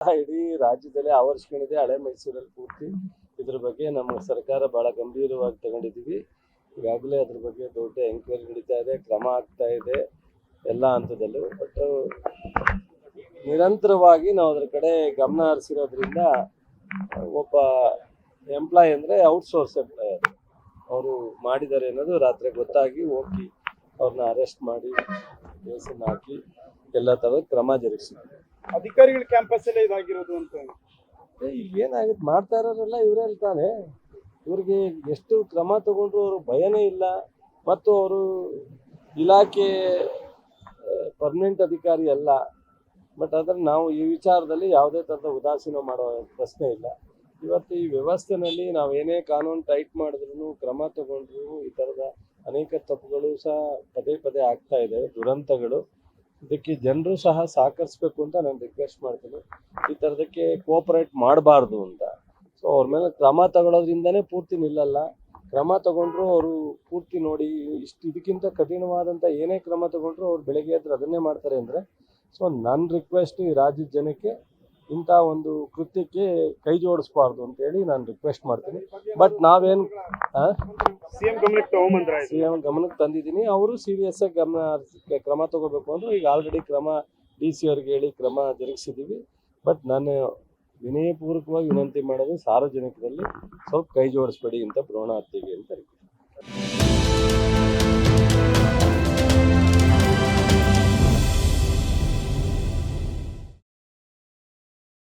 ಇಡೀ ರಾಜ್ಯದಲ್ಲೇ ಆವರಿಸ್ಕೊಂಡಿದೆ. ಹಳೆ ಮೈಸೂರಲ್ಲಿ ಪೂರ್ತಿ ಇದ್ರ ಬಗ್ಗೆ ನಮ್ಮ ಸರ್ಕಾರ ಬಹಳ ಗಂಭೀರವಾಗಿ ತಗೊಂಡಿದ್ದೀವಿ. ಈಗಾಗಲೇ ಅದ್ರ ಬಗ್ಗೆ ದೊಡ್ಡ ಎಂಕ್ವೈರಿ ನಡೀತಾ ಇದೆ, ಕ್ರಮ ಆಗ್ತಾ ಇದೆ ಎಲ್ಲ ಹಂತದಲ್ಲೂ. ಬಟ್ ನಿರಂತರವಾಗಿ ನಾವು ಅದ್ರ ಕಡೆ ಗಮನ ಹರಿಸಿರೋದ್ರಿಂದ ಒಬ್ಬ ಎಂಪ್ಲಾಯ್ ಅಂದರೆ ಔಟ್ಸೋರ್ಸ್ ಎಂಪ್ಲಾಯ್ ಅವರು ಮಾಡಿದ್ದಾರೆ ಅನ್ನೋದು ರಾತ್ರಿ ಗೊತ್ತಾಗಿ ಹೋಗಿ ಅವ್ರನ್ನ ಅರೆಸ್ಟ್ ಮಾಡಿ ಕೇಸನ್ನು ಹಾಕಿ ಎಲ್ಲ ಥರದ ಕ್ರಮ ಜರುಗಿಸಿದ್ದಾರೆ. ಅಧಿಕಾರಿಗಳ ಕ್ಯಾಂಪಸ್ ಅಲ್ಲೇ ಇದಾಗಿರೋದು ಅಂತ ಈಗ ಏನಾಗುತ್ತೆ, ಮಾಡ್ತಾ ಇರೋರೆಲ್ಲ ಇವರೇ ತಾನೆ. ಇವ್ರಿಗೆ ಎಷ್ಟು ಕ್ರಮ ತಗೊಂಡ್ರು ಅವರು ಭಯನೇ ಇಲ್ಲ. ಮತ್ತು ಅವರು ಇಲಾಖೆ ಪರ್ಮನೆಂಟ್ ಅಧಿಕಾರಿ ಅಲ್ಲ. ಬಟ್ ಆದರೆ ನಾವು ಈ ವಿಚಾರದಲ್ಲಿ ಯಾವುದೇ ಥರದ ಉದಾಸೀನ ಮಾಡೋ ಪ್ರಶ್ನೆ ಇಲ್ಲ. ಇವತ್ತು ಈ ವ್ಯವಸ್ಥೆನಲ್ಲಿ ನಾವೇನೇ ಕಾನೂನು ಟೈಟ್ ಮಾಡಿದ್ರು, ಕ್ರಮ ತಗೊಂಡ್ರು, ಈ ಥರದ ಅನೇಕ ತಪ್ಪುಗಳು ಸಹ ಪದೇ ಪದೇ ಆಗ್ತಾ ಇದೆ, ದುರಂತಗಳು. ಇದಕ್ಕೆ ಜನರು ಸಹ ಸಹಕರಿಸಬೇಕು ಅಂತ ನಾನು ರಿಕ್ವೆಸ್ಟ್ ಮಾಡ್ತೀನಿ. ಈ ಥರದಕ್ಕೆ ಕೋಆಪರೇಟ್ ಮಾಡಬಾರ್ದು ಅಂತ. ಸೊ ಅವ್ರ ಮೇಲೆ ಕ್ರಮ ತಗೊಳ್ಳೋದ್ರಿಂದನೇ ಪೂರ್ತಿ ನಿಲ್ಲಲ್ಲ. ಕ್ರಮ ತಗೊಂಡ್ರು ಅವರು ಪೂರ್ತಿ ನೋಡಿ ಇದಕ್ಕಿಂತ ಕಠಿಣವಾದಂಥ ಏನೇ ಕ್ರಮ ತಗೊಂಡ್ರು ಅವ್ರು ಬೆಳಗ್ಗೆ ಎದ್ರೆ ಅದನ್ನೇ ಮಾಡ್ತಾರೆ ಅಂದರೆ, ಸೊ ನನ್ನ ರಿಕ್ವೆಸ್ಟ್ ಈ ರಾಜ್ಯದ ಜನಕ್ಕೆ ಇಂಥ ಒಂದು ಕೃತ್ಯಕ್ಕೆ ಕೈ ಜೋಡಿಸ್ಬಾರ್ದು ಅಂತೇಳಿ ನಾನು ರಿಕ್ವೆಸ್ಟ್ ಮಾಡ್ತೀನಿ. ಬಟ್ ನಾವೇನು ಸಿಎಂ ಗಮನಕ್ಕೆ ತಂದಿದ್ದೀನಿ. ಅವರು ಸೀರಿಯಸ್ ಆಗಿ ಕ್ರಮ ತಗೋಬೇಕು ಅಂದ್ರೆ ಈಗ ಆಲ್ರೆಡಿ ಕ್ರಮ DC ಅವ್ರಿಗೆ ಹೇಳಿ ಕ್ರಮ ಜರುಗಿಸಿದ್ದೀವಿ. ಬಟ್ ನಾನು ವಿನಯಪೂರ್ವಕವಾಗಿ ವಿನಂತಿ ಮಾಡೋದು ಸಾರ್ವಜನಿಕರಲ್ಲಿ ಸ್ವಲ್ಪ ಕೈ ಜೋಡಿಸ್ಬೇಡಿ ಇಂಥ ಭ್ರೂಣ ಹತ್ಯೆಗೆ ಅಂತ.